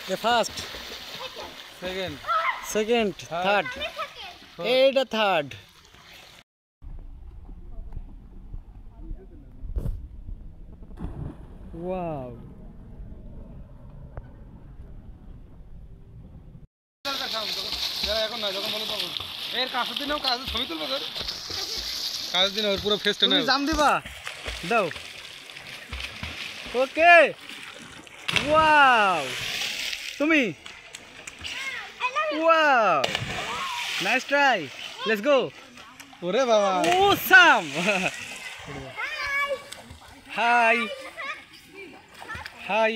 The first, second, third. এইটা third. Wow. এখন না যখন বলো তখন এর কাছের দিনেও কাজ ছবি তুলবে তোর কাজের দিনে ওর পুরো ফেসটা তুমি না জাম দিবা দাও ওকে ওয়াও তুমি wow nice try let's go ওরে বাবা awesome হাই হাই